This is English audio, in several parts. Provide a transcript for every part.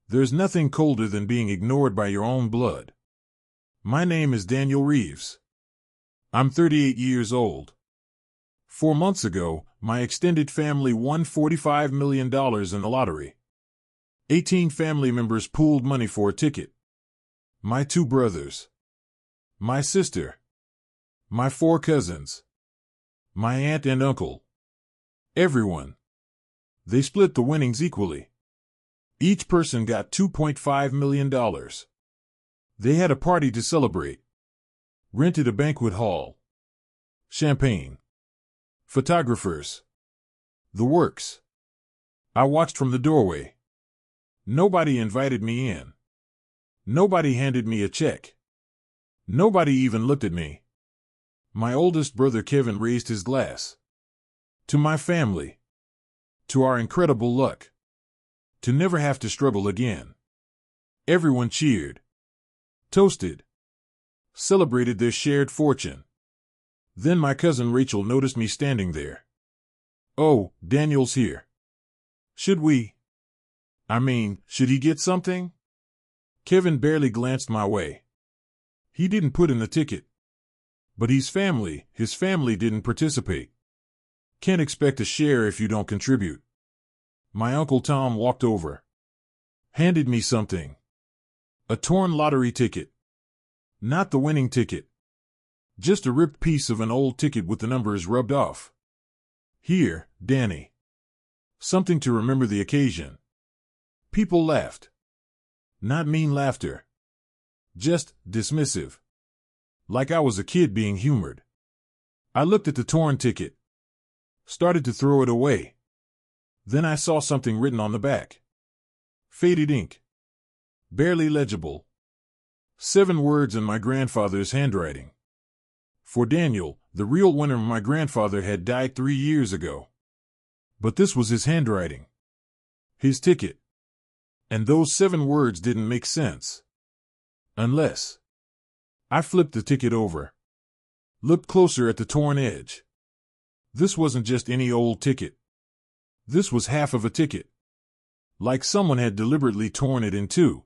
There's nothing colder than being ignored by your own blood. My name is Daniel Reeves. I'm 38 years old. 4 months ago, my extended family won $45 million in the lottery. 18 family members pooled money for a ticket. My 2 brothers. My sister. My 4 cousins. My aunt and uncle. Everyone. They split the winnings equally. Each person got $2.5 million. They had a party to celebrate. Rented a banquet hall. Champagne. Photographers. The works. I watched from the doorway. Nobody invited me in. Nobody handed me a check. Nobody even looked at me. My oldest brother Kevin raised his glass. To my family. To our incredible luck. To never have to struggle again. Everyone cheered. Toasted. Celebrated their shared fortune. Then my cousin Rachel noticed me standing there. "Oh, Daniel's here. Should he get something?" Kevin barely glanced my way. He didn't put in the ticket. But his family didn't participate. Can't expect a share if you don't contribute. My Uncle Tom walked over. Handed me something. A torn lottery ticket. Not the winning ticket. Just a ripped piece of an old ticket with the numbers rubbed off. "Here, Danny. Something to remember the occasion." People laughed. Not mean laughter. Just dismissive. Like I was a kid being humored. I looked at the torn ticket. Started to throw it away. Then I saw something written on the back. Faded ink. Barely legible. 7 words in my grandfather's handwriting. For Daniel, the real winner, my grandfather had died 3 years ago. But this was his handwriting. His ticket. And those 7 words didn't make sense. Unless. I flipped the ticket over. Looked closer at the torn edge. This wasn't just any old ticket. This was half of a ticket. Like someone had deliberately torn it in 2.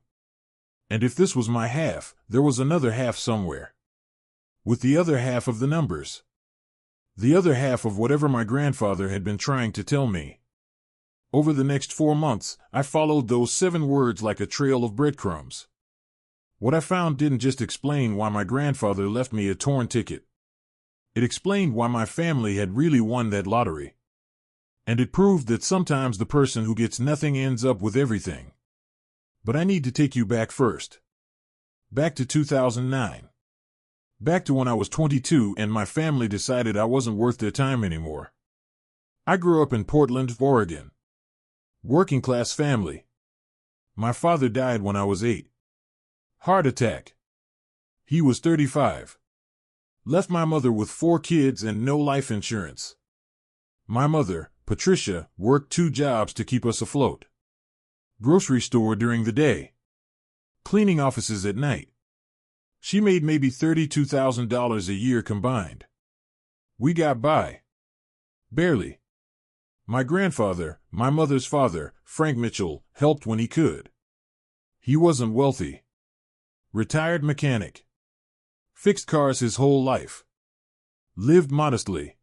And if this was my half, there was another half somewhere. With the other half of the numbers. The other half of whatever my grandfather had been trying to tell me. Over the next 4 months, I followed those 7 words like a trail of breadcrumbs. What I found didn't just explain why my grandfather left me a torn ticket. It explained why my family had really won that lottery. And it proved that sometimes the person who gets nothing ends up with everything. But I need to take you back first. Back to 2009. Back to when I was 22 and my family decided I wasn't worth their time anymore. I grew up in Portland, Oregon. Working class family. My father died when I was 8. Heart attack. He was 35. Left my mother with 4 kids and no life insurance. My mother, Patricia, worked 2 jobs to keep us afloat. Grocery store during the day. Cleaning offices at night. She made maybe $32,000 a year combined. We got by. Barely. My grandfather, my mother's father, Frank Mitchell, helped when he could. He wasn't wealthy. Retired mechanic. Fixed cars his whole life. Lived modestly.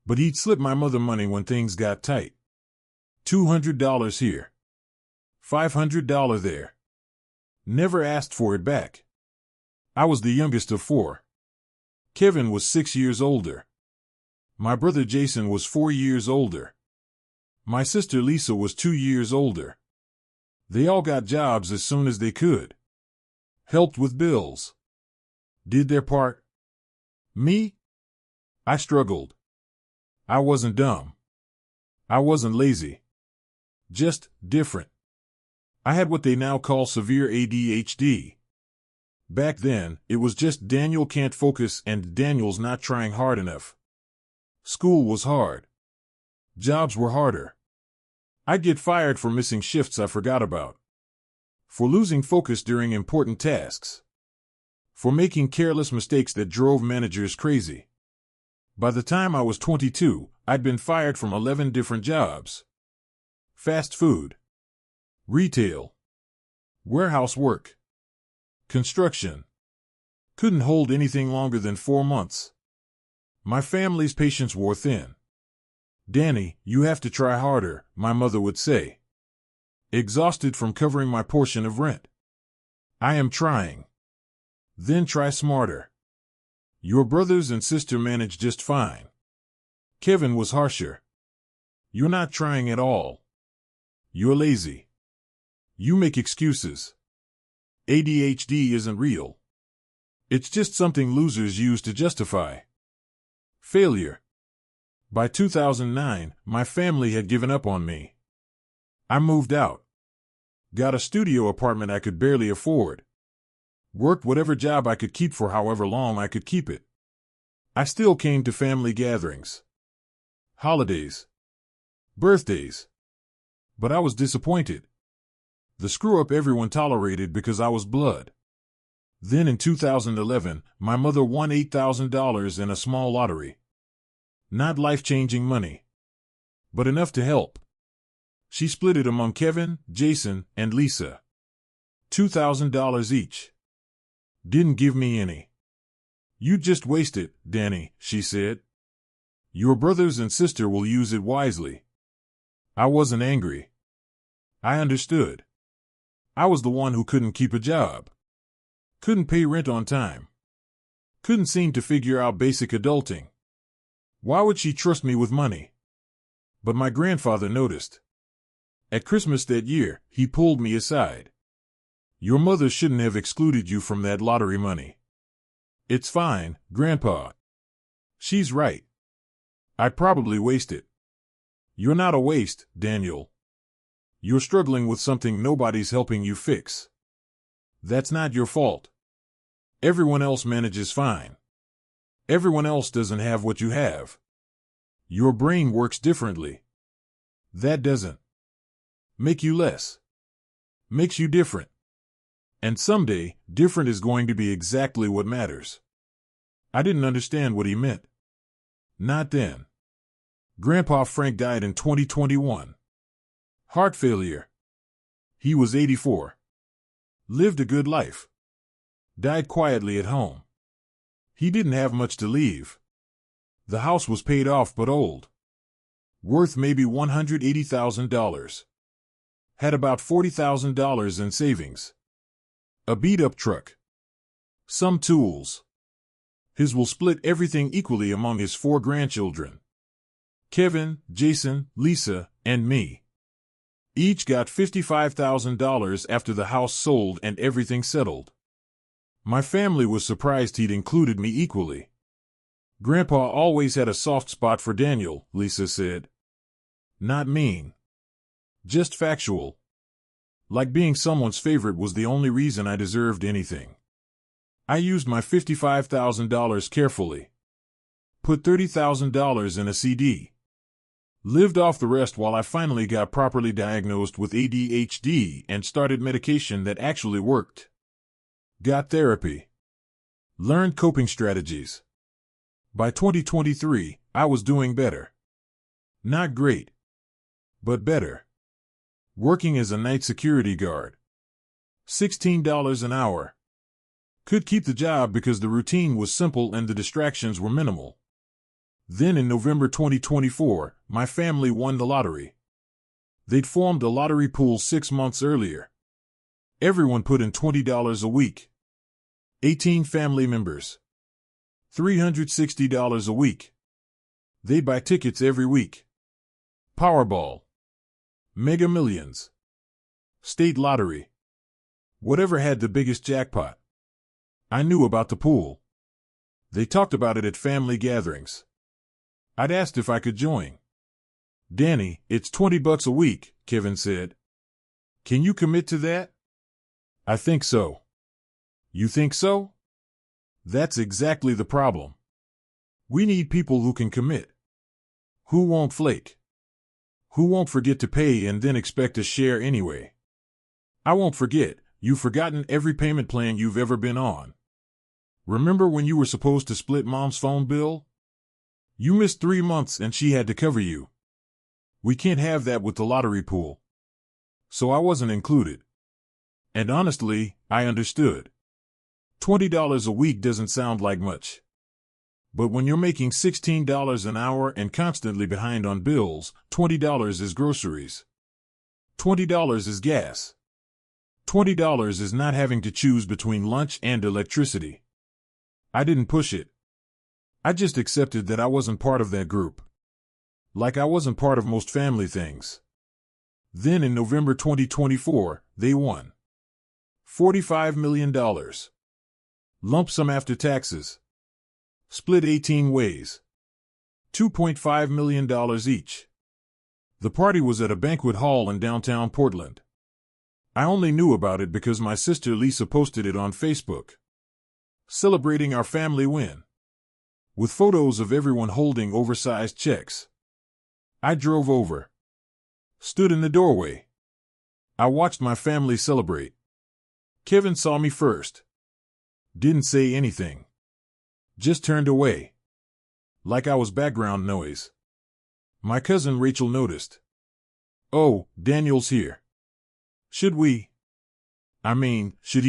But he'd slip my mother money when things got tight. $200 here. $500 there. Never asked for it back. I was the youngest of 4. Kevin was 6 years older. My brother Jason was 4 years older. My sister Lisa was 2 years older. They all got jobs as soon as they could. Helped with bills. Did their part. Me? I struggled. I wasn't dumb. I wasn't lazy. Just different. I had what they now call severe ADHD. Back then, it was just Daniel can't focus and Daniel's not trying hard enough. School was hard. Jobs were harder. I'd get fired for missing shifts I forgot about. For losing focus during important tasks. For making careless mistakes that drove managers crazy. By the time I was 22, I'd been fired from 11 different jobs. Fast food. Retail. Warehouse work. Construction. Couldn't hold anything longer than 4 months. My family's patience wore thin. "Danny, you have to try harder," my mother would say. Exhausted from covering my portion of rent. "I am trying." "Then try smarter. Your brothers and sister manage just fine." Kevin was harsher. "You're not trying at all. You're lazy. You make excuses. ADHD isn't real. It's just something losers use to justify failure." By 2009, my family had given up on me. I moved out. Got a studio apartment I could barely afford. Worked whatever job I could keep for however long I could keep it. I still came to family gatherings, holidays, birthdays. But I was disappointed. The screw-up everyone tolerated because I was blood. Then in 2011, my mother won $8,000 in a small lottery. Not life-changing money, but enough to help. She split it among Kevin, Jason, and Lisa. $2,000 each. Didn't give me any. "You just waste it, Danny," she said. "Your brothers and sister will use it wisely." I wasn't angry. I understood. I was the one who couldn't keep a job. Couldn't pay rent on time. Couldn't seem to figure out basic adulting. Why would she trust me with money? But my grandfather noticed. At Christmas that year, he pulled me aside. "Your mother shouldn't have excluded you from that lottery money." "It's fine, Grandpa. She's right. I probably waste it." "You're not a waste, Daniel. You're struggling with something nobody's helping you fix. That's not your fault. Everyone else manages fine. Everyone else doesn't have what you have. Your brain works differently. That doesn't make you less. Makes you different. And someday, different is going to be exactly what matters." I didn't understand what he meant. Not then. Grandpa Frank died in 2021. Heart failure. He was 84. Lived a good life. Died quietly at home. He didn't have much to leave. The house was paid off but old. Worth maybe $180,000. Had about $40,000 in savings. A beat-up truck. Some tools. His will split everything equally among his 4 grandchildren. Kevin, Jason, Lisa, and me. Each got $55,000 after the house sold and everything settled. My family was surprised he'd included me equally. "Grandpa always had a soft spot for Daniel," Lisa said. "Not mean. Just factual. Like being someone's favorite was the only reason I deserved anything." I used my $55,000 carefully. Put $30,000 in a CD. Lived off the rest while I finally got properly diagnosed with ADHD and started medication that actually worked. Got therapy. Learned coping strategies. By 2023, I was doing better. Not great, but better. Working as a night security guard. $16 an hour. Could keep the job because the routine was simple and the distractions were minimal. Then in November 2024, my family won the lottery. They'd formed a lottery pool 6 months earlier. Everyone put in $20 a week. 18 family members. $360 a week. They'd buy tickets every week. Powerball. Mega Millions. State lottery. Whatever had the biggest jackpot. I knew about the pool. They talked about it at family gatherings. I'd asked if I could join. "Danny, it's $20 a week," Kevin said. "Can you commit to that?" "I think so." "You think so?" That's exactly the problem. We need people who can commit. Who won't flake. Who won't forget to pay and then expect a share anyway. I won't forget. You've forgotten every payment plan you've ever been on. Remember when you were supposed to split Mom's phone bill? You missed 3 months and she had to cover you. We can't have that with the lottery pool. So I wasn't included. And honestly, I understood. $20 a week doesn't sound like much. But when you're making $16 an hour and constantly behind on bills, $20 is groceries. $20 is gas. $20 is not having to choose between lunch and electricity. I didn't push it. I just accepted that I wasn't part of that group. Like I wasn't part of most family things. Then in November 2024, they won. $45 million. Lump sum after taxes. Split 18 ways. $2.5 million each. The party was at a banquet hall in downtown Portland. I only knew about it because my sister Lisa posted it on Facebook. Celebrating our family win. With photos of everyone holding oversized checks. I drove over. Stood in the doorway. I watched my family celebrate. Kevin saw me first. Didn't say anything. Just turned away. Like I was background noise. My cousin Rachel noticed. "Oh, Daniel's here. Should he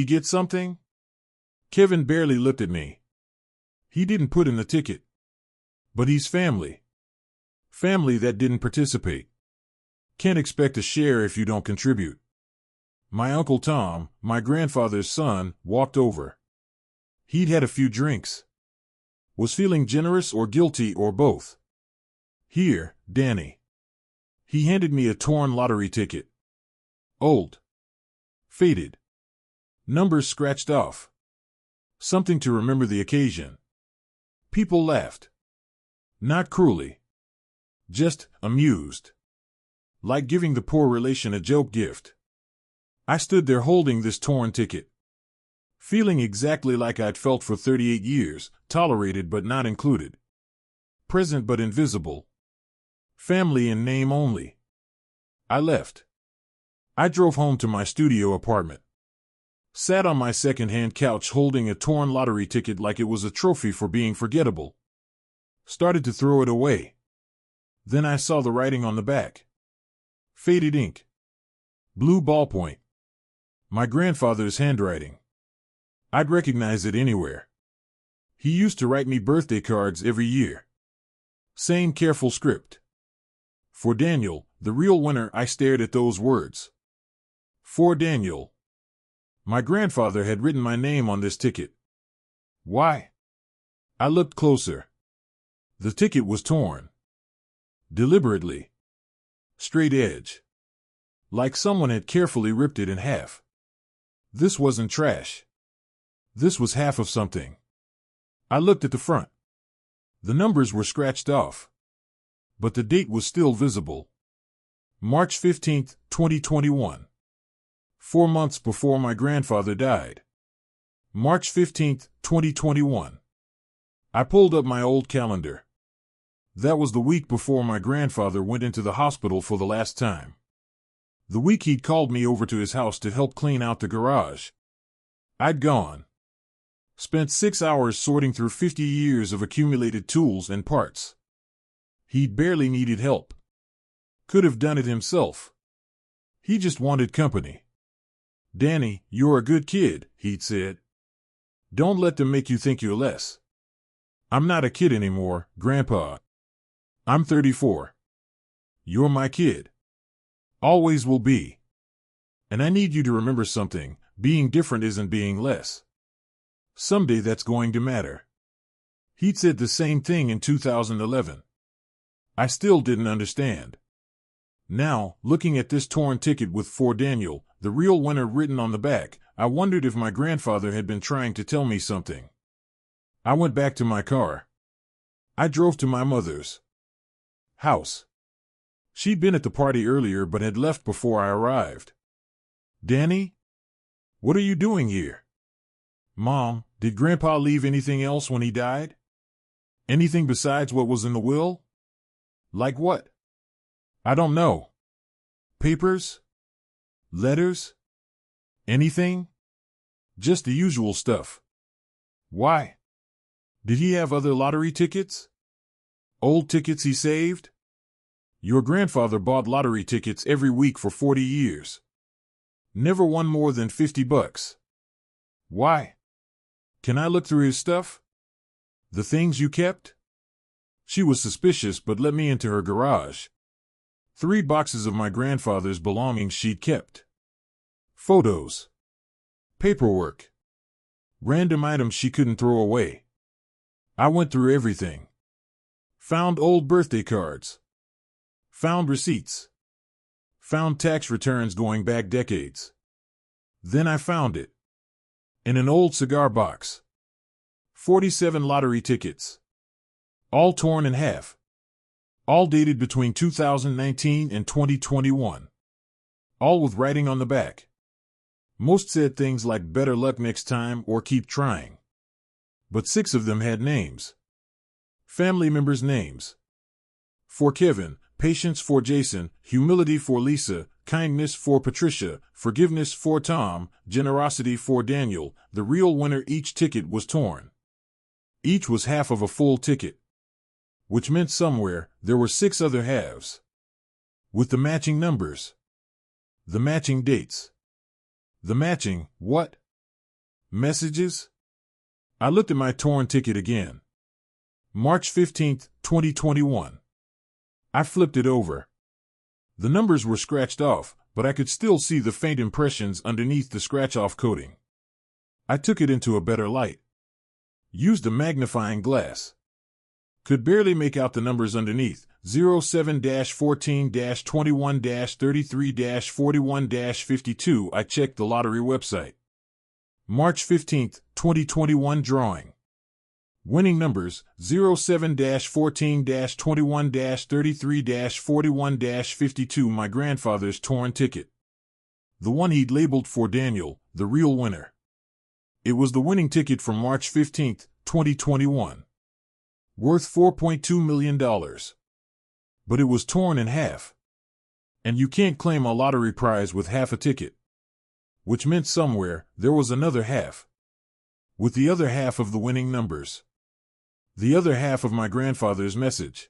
get something?" Kevin barely looked at me. He didn't put in the ticket. But he's family. Family that didn't participate. Can't expect a share if you don't contribute. My Uncle Tom, my grandfather's son, walked over. He'd had a few drinks. Was feeling generous or guilty or both. "Here, Danny." He handed me a torn lottery ticket. Old. Faded. Numbers scratched off. Something to remember the occasion. People laughed. Not cruelly. Just amused. Like giving the poor relation a joke gift. I stood there holding this torn ticket. Feeling exactly like I'd felt for 38 years, tolerated but not included. Present but invisible. Family in name only. I left. I drove home to my studio apartment. Sat on my second-hand couch holding a torn lottery ticket like it was a trophy for being forgettable. Started to throw it away. Then I saw the writing on the back. Faded ink. Blue ballpoint. My grandfather's handwriting. I'd recognize it anywhere. He used to write me birthday cards every year. Same careful script. For Daniel, the real winner. I stared at those words. For Daniel. My grandfather had written my name on this ticket. Why? I looked closer. The ticket was torn. Deliberately. Straight edge. Like someone had carefully ripped it in half. This wasn't trash. This was half of something. I looked at the front. The numbers were scratched off. But the date was still visible. March 15, 2021. 4 months before my grandfather died. March 15, 2021. I pulled up my old calendar. That was the week before my grandfather went into the hospital for the last time. The week he'd called me over to his house to help clean out the garage. I'd gone. Spent 6 hours sorting through 50 years of accumulated tools and parts. He'd barely needed help. Could have done it himself. He just wanted company. "Danny, you're a good kid," he'd said. "Don't let them make you think you're less." "I'm not a kid anymore, Grandpa. I'm 34. You're my kid. Always will be. And I need you to remember something. Being different isn't being less. Someday that's going to matter." He'd said the same thing in 2011. I still didn't understand. Now, looking at this torn ticket with "For Daniel," the real winner written on the back, I wondered if my grandfather had been trying to tell me something. I went back to my car. I drove to my mother's house. She'd been at the party earlier but had left before I arrived. "Danny? What are you doing here?" "Mom, did Grandpa leave anything else when he died? Anything besides what was in the will?" "Like what?" "I don't know. Papers? Letters? Anything? Just the usual stuff." "Why? Did he have other lottery tickets? Old tickets he saved?" "Your grandfather bought lottery tickets every week for 40 years. Never won more than $50. Why? Can I look through his stuff? The things you kept? She was suspicious but let me into her garage. 3 boxes of my grandfather's belongings she'd kept. Photos. Paperwork. Random items she couldn't throw away. I went through everything. Found old birthday cards. Found receipts. Found tax returns going back decades. Then I found it. In an old cigar box. 47 lottery tickets. All torn in half. All dated between 2019 and 2021. All with writing on the back. Most said things like better luck next time or keep trying. But 6 of them had names. Family members' names. For Kevin, patience for Jason, humility for Lisa, kindness for Patricia, forgiveness for Tom, generosity for Daniel, the real winner. Each ticket was torn. Each was half of a full ticket. Which meant somewhere there were 6 other halves. With the matching numbers. The matching dates. The matching, what? Messages? I looked at my torn ticket again. March 15, 2021. I flipped it over. The numbers were scratched off, but I could still see the faint impressions underneath the scratch-off coating. I took it into a better light. Used a magnifying glass. Could barely make out the numbers underneath. 07-14-21-33-41-52. I checked the lottery website. March 15, 2021 drawing. Winning numbers 07-14-21-33-41-52. My grandfather's torn ticket. The one he'd labeled for Daniel, the real winner. It was the winning ticket from March 15, 2021. Worth $4.2 million. But it was torn in half. And you can't claim a lottery prize with half a ticket. Which meant somewhere there was another half. With the other half of the winning numbers. The other half of my grandfather's message.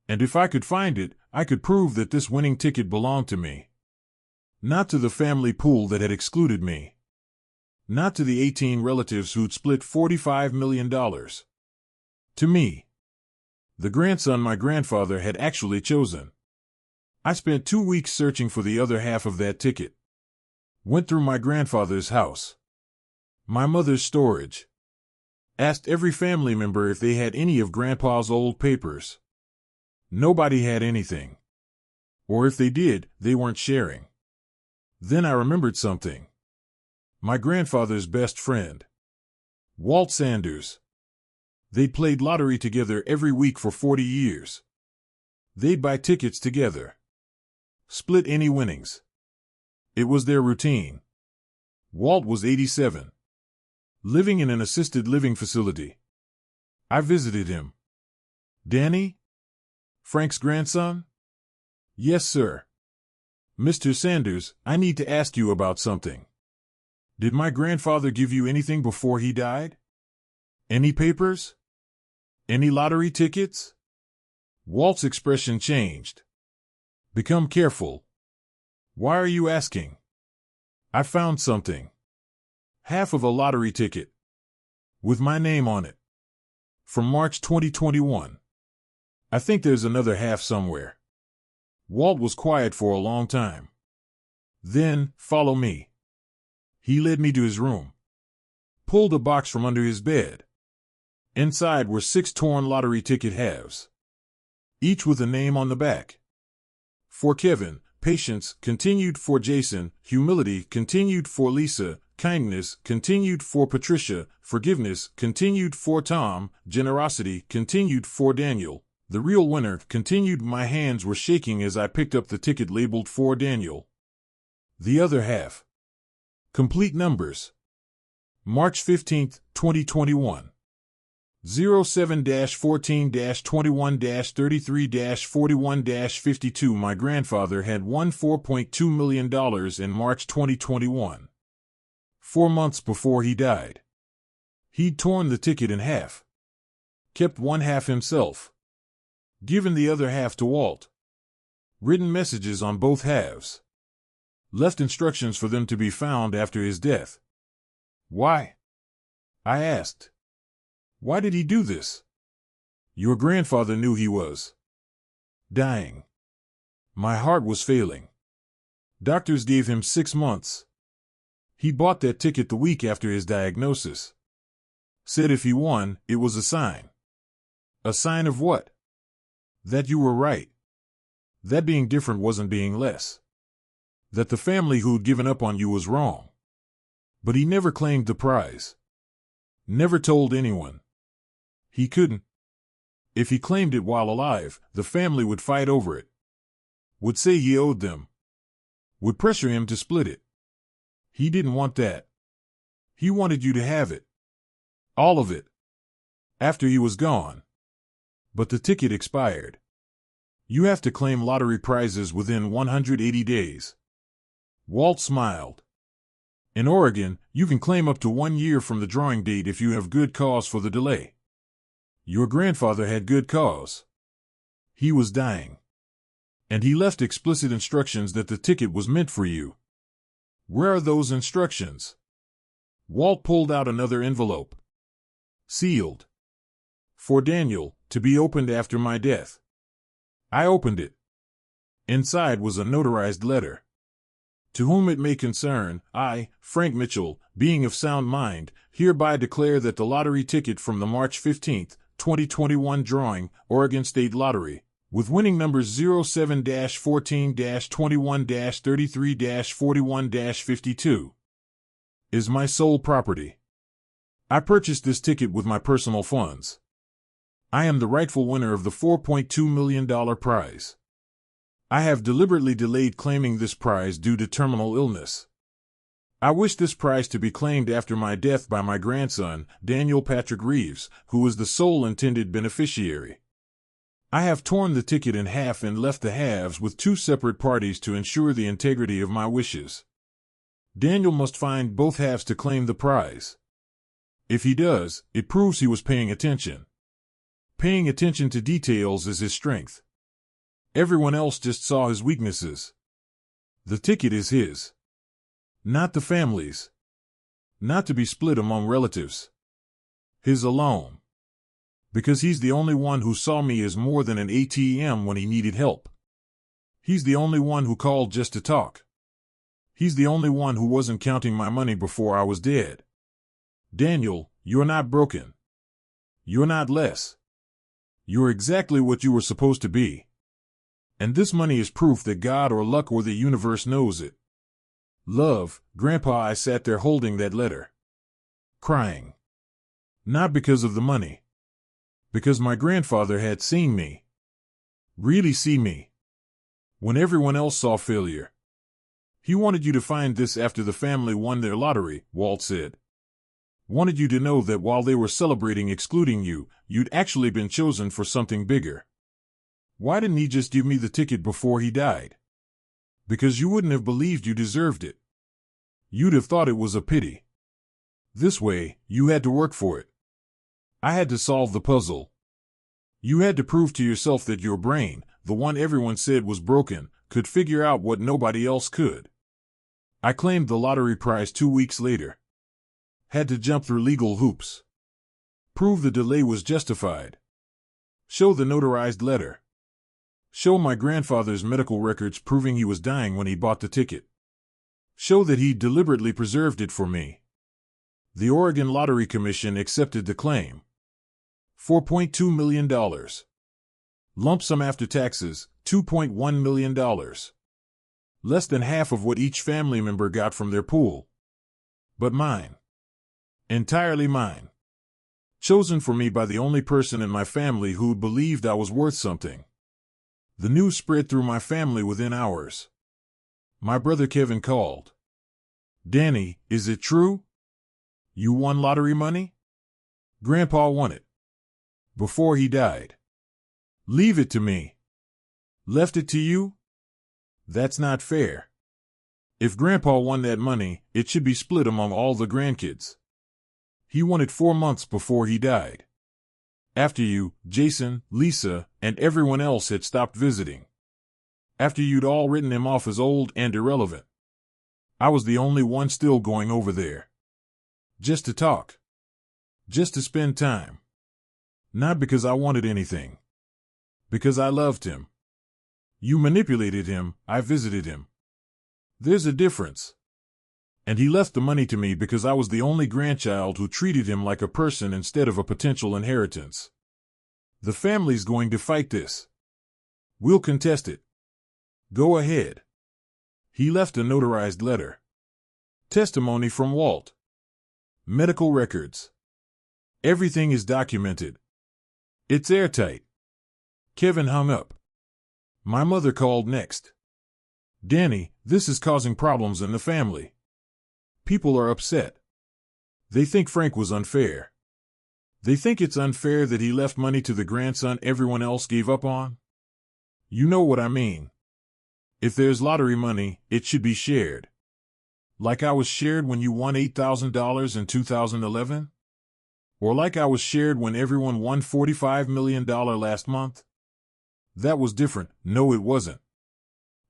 And if I could find it, I could prove that this winning ticket belonged to me. Not to the family pool that had excluded me. Not to the 18 relatives who'd split $45 million. To me. The grandson my grandfather had actually chosen. I spent 2 weeks searching for the other half of that ticket. Went through my grandfather's house. My mother's storage. Asked every family member if they had any of Grandpa's old papers. Nobody had anything. Or if they did, they weren't sharing. Then I remembered something. My grandfather's best friend. Walt Sanders. They'd played lottery together every week for 40 years. They'd buy tickets together. Split any winnings. It was their routine. Walt was 87. Living in an assisted living facility. I visited him. Danny? Frank's grandson? Yes, sir. Mr. Sanders, I need to ask you about something. Did my grandfather give you anything before he died? Any papers? Any lottery tickets? Walt's expression changed. Become careful. Why are you asking? I found something. Half of a lottery ticket. With my name on it. From March 2021. I think there's another half somewhere. Walt was quiet for a long time. Then, follow me. He led me to his room. Pulled a box from under his bed. Inside were 6 torn lottery ticket halves. Each with a name on the back. For Kevin, patience, continued for Jason, humility, continued for Lisa, kindness, continued for Patricia, forgiveness, continued for Tom, generosity, continued for Daniel. The real winner, continued. My hands were shaking as I picked up the ticket labeled for Daniel. The other half. Complete numbers. March 15, 2021. 07-14-21-33-41-52. My grandfather had won $4.2 million in March 2021. 4 months before he died. He'd torn the ticket in half. Kept one half himself. Given the other half to Walt. Written messages on both halves. left instructions for them to be found after his death. Why? I asked. Why did he do this? Your grandfather knew he was dying. My heart was failing. Doctors gave him 6 months. He bought that ticket the week after his diagnosis. Said if he won, it was a sign. A sign of what? That you were right. That being different wasn't being less. That the family who'd given up on you was wrong. But he never claimed the prize. Never told anyone. He couldn't. If he claimed it while alive, the family would fight over it. Would say he owed them. Would pressure him to split it. He didn't want that. He wanted you to have it. All of it. After he was gone. But the ticket expired. You have to claim lottery prizes within 180 days. Walt smiled. In Oregon, you can claim up to 1 year from the drawing date if you have good cause for the delay. Your grandfather had good cause. He was dying. And he left explicit instructions that the ticket was meant for you. Where are those instructions? Walt pulled out another envelope. Sealed. For Daniel, to be opened after my death. I opened it. Inside was a notarized letter. To whom it may concern, I, Frank Mitchell, being of sound mind, hereby declare that the lottery ticket from the March 15, 2021 drawing, Oregon State Lottery, with winning numbers 07-14-21-33-41-52, is my sole property. I purchased this ticket with my personal funds. I am the rightful winner of the $4.2 million prize. I have deliberately delayed claiming this prize due to terminal illness. I wish this prize to be claimed after my death by my grandson, Daniel Patrick Reeves, who is the sole intended beneficiary. I have torn the ticket in half and left the halves with 2 separate parties to ensure the integrity of my wishes. Daniel must find both halves to claim the prize. If he does, it proves he was paying attention. Paying attention to details is his strength. Everyone else just saw his weaknesses. The ticket is his. Not the family's. Not to be split among relatives. His alone. Because he's the only one who saw me as more than an ATM when he needed help. He's the only one who called just to talk. He's the only one who wasn't counting my money before I was dead. Daniel, you're not broken. You're not less. You're exactly what you were supposed to be. And this money is proof that God or luck or the universe knows it. Love, Grandpa. I sat there holding that letter. Crying. Not because of the money. Because my grandfather had seen me. Really see me. When everyone else saw failure. He wanted you to find this after the family won their lottery, Walt said. Wanted you to know that while they were celebrating excluding you, you'd actually been chosen for something bigger. Why didn't he just give me the ticket before he died? Because you wouldn't have believed you deserved it. You'd have thought it was a pity. This way, you had to work for it. I had to solve the puzzle. You had to prove to yourself that your brain, the one everyone said was broken, could figure out what nobody else could. I claimed the lottery prize 2 weeks later. Had to jump through legal hoops. Prove the delay was justified. Show the notarized letter. Show my grandfather's medical records proving he was dying when he bought the ticket. Show that he deliberately preserved it for me. The Oregon Lottery Commission accepted the claim. $4.2 million. Lump sum after taxes, $2.1 million. Less than half of what each family member got from their pool. But mine. Entirely mine. Chosen for me by the only person in my family who believed I was worth something. The news spread through my family within hours. My brother Kevin called. Danny, is it true? You won lottery money? Grandpa won it. Before he died. Leave it to me. Left it to you? That's not fair. If Grandpa won that money, it should be split among all the grandkids. He won it 4 months before he died. After you, Jason, Lisa, and everyone else had stopped visiting. After you'd all written him off as old and irrelevant. I was the only one still going over there. Just to talk. Just to spend time. Not because I wanted anything. Because I loved him. You manipulated him, I visited him. There's a difference. And he left the money to me because I was the only grandchild who treated him like a person instead of a potential inheritance. The family's going to fight this. We'll contest it. Go ahead. He left a notarized letter. Testimony from Walt. Medical records. Everything is documented. It's airtight. Kevin hung up. My mother called next. Danny, this is causing problems in the family. People are upset. They think Frank was unfair. They think it's unfair that he left money to the grandson everyone else gave up on. You know what I mean. If there's lottery money, it should be shared. Like I was shared when you won $8,000 in 2011? Or like I was shared when everyone won $45 million last month? That was different. No, it wasn't.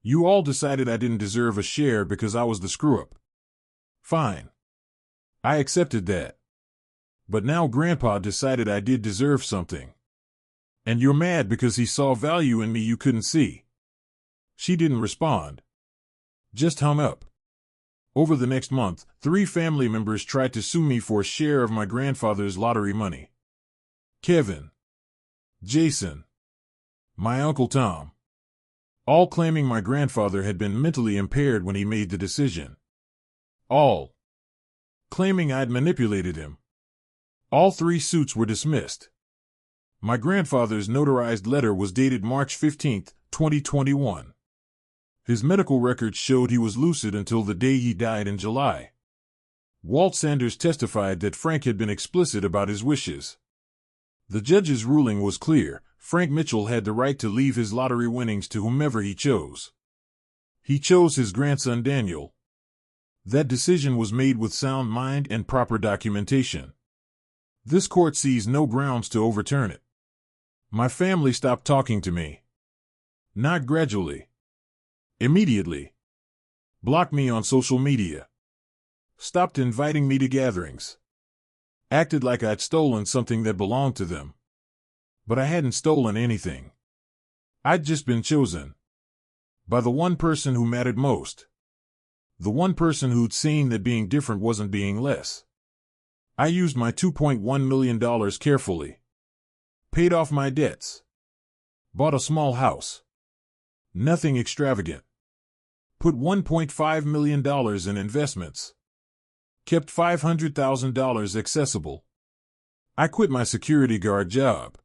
You all decided I didn't deserve a share because I was the screw-up. Fine. I accepted that. But now Grandpa decided I did deserve something. And you're mad because he saw value in me you couldn't see. She didn't respond. Just hung up. Over the next month, 3 family members tried to sue me for a share of my grandfather's lottery money. Kevin. Jason. My Uncle Tom. All claiming my grandfather had been mentally impaired when he made the decision. All claiming I'd manipulated him. All 3 suits were dismissed. My grandfather's notarized letter was dated March 15, 2021. His medical records showed he was lucid until the day he died in July. Walt Sanders testified that Frank had been explicit about his wishes. The judge's ruling was clear. Frank Mitchell had the right to leave his lottery winnings to whomever he chose. He chose his grandson Daniel. That decision was made with sound mind and proper documentation. This court sees no grounds to overturn it. My family stopped talking to me. Not gradually. Immediately. Blocked me on social media. Stopped inviting me to gatherings. Acted like I'd stolen something that belonged to them. But I hadn't stolen anything. I'd just been chosen. By the one person who mattered most. The one person who'd seen that being different wasn't being less. I used my $2.1 million carefully. Paid off my debts. Bought a small house. Nothing extravagant. Put $1.5 million in investments. Kept $500,000 accessible. I quit my security guard job.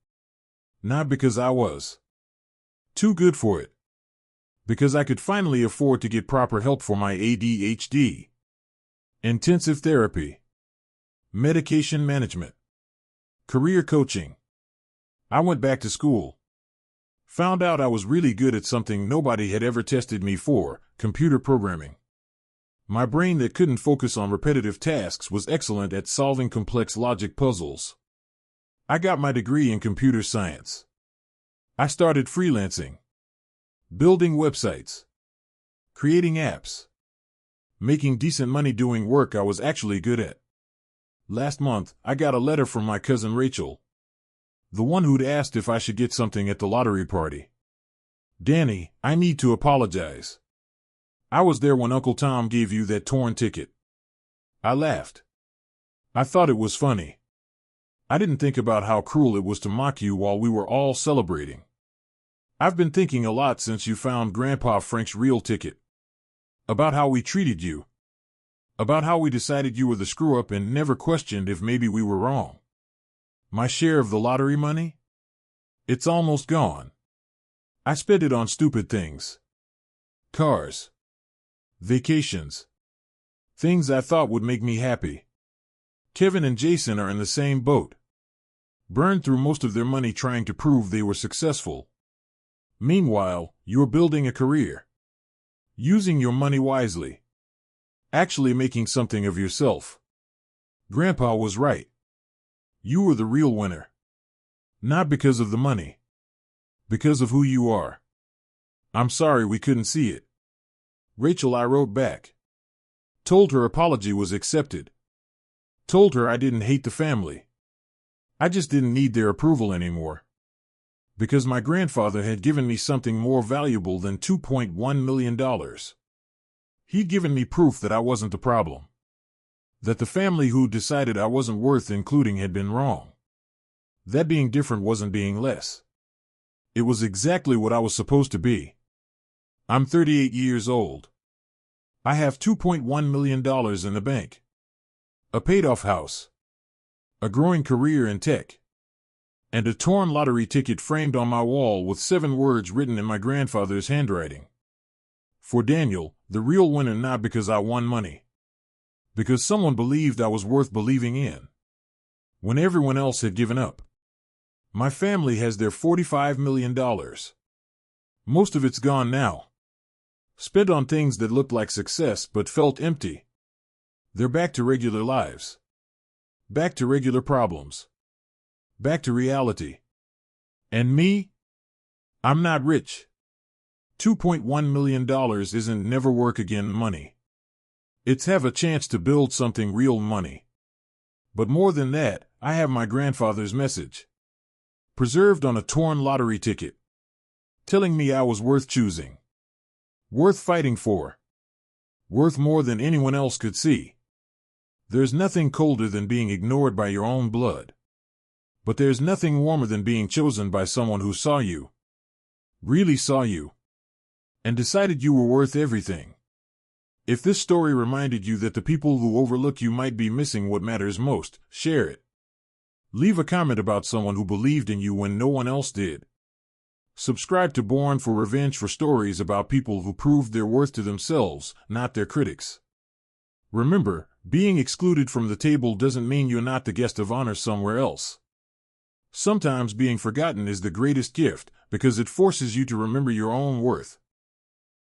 Not because I was too good for it. Because I could finally afford to get proper help for my ADHD. Intensive therapy. Medication management. Career coaching. I went back to school. Found out I was really good at something nobody had ever tested me for, computer programming. My brain that couldn't focus on repetitive tasks was excellent at solving complex logic puzzles. I got my degree in computer science. I started freelancing. Building websites. Creating apps. Making decent money doing work I was actually good at. Last month, I got a letter from my cousin Rachel. The one who'd asked if I should get something at the lottery party. Danny, I need to apologize. I was there when Uncle Tom gave you that torn ticket. I laughed. I thought it was funny. I didn't think about how cruel it was to mock you while we were all celebrating. I've been thinking a lot since you found Grandpa Frank's real ticket. About how we treated you. About how we decided you were the screw-up and never questioned if maybe we were wrong. My share of the lottery money? It's almost gone. I spent it on stupid things. Cars. Vacations. Things I thought would make me happy. Kevin and Jason are in the same boat. Burned through most of their money trying to prove they were successful. Meanwhile, you're building a career. Using your money wisely. Actually making something of yourself. Grandpa was right. You were the real winner. Not because of the money. Because of who you are. I'm sorry we couldn't see it. Rachel, I wrote back. Told her apology was accepted. Told her I didn't hate the family. I just didn't need their approval anymore. Because my grandfather had given me something more valuable than $2.1 million. He'd given me proof that I wasn't the problem. That the family who decided I wasn't worth including had been wrong. That being different wasn't being less. It was exactly what I was supposed to be. I'm 38 years old. I have $2.1 million in the bank. A paid-off house. A growing career in tech. And a torn lottery ticket framed on my wall with 7 words written in my grandfather's handwriting. For Daniel, the real winner, not because I won money. Because someone believed I was worth believing in. When everyone else had given up. My family has their $45 million. Most of it's gone now. Spent on things that looked like success but felt empty. They're back to regular lives. Back to regular problems. Back to reality. And me? I'm not rich. $2.1 million isn't never work again money. It's have a chance to build something real money. But more than that, I have my grandfather's message. Preserved on a torn lottery ticket. Telling me I was worth choosing. Worth fighting for. Worth more than anyone else could see. There's nothing colder than being ignored by your own blood. But there's nothing warmer than being chosen by someone who saw you. Really saw you. And decided you were worth everything. If this story reminded you that the people who overlook you might be missing what matters most, share it. Leave a comment about someone who believed in you when no one else did. Subscribe to Born for Revenge for stories about people who proved their worth to themselves, not their critics. Remember, being excluded from the table doesn't mean you're not the guest of honor somewhere else. Sometimes being forgotten is the greatest gift, because it forces you to remember your own worth.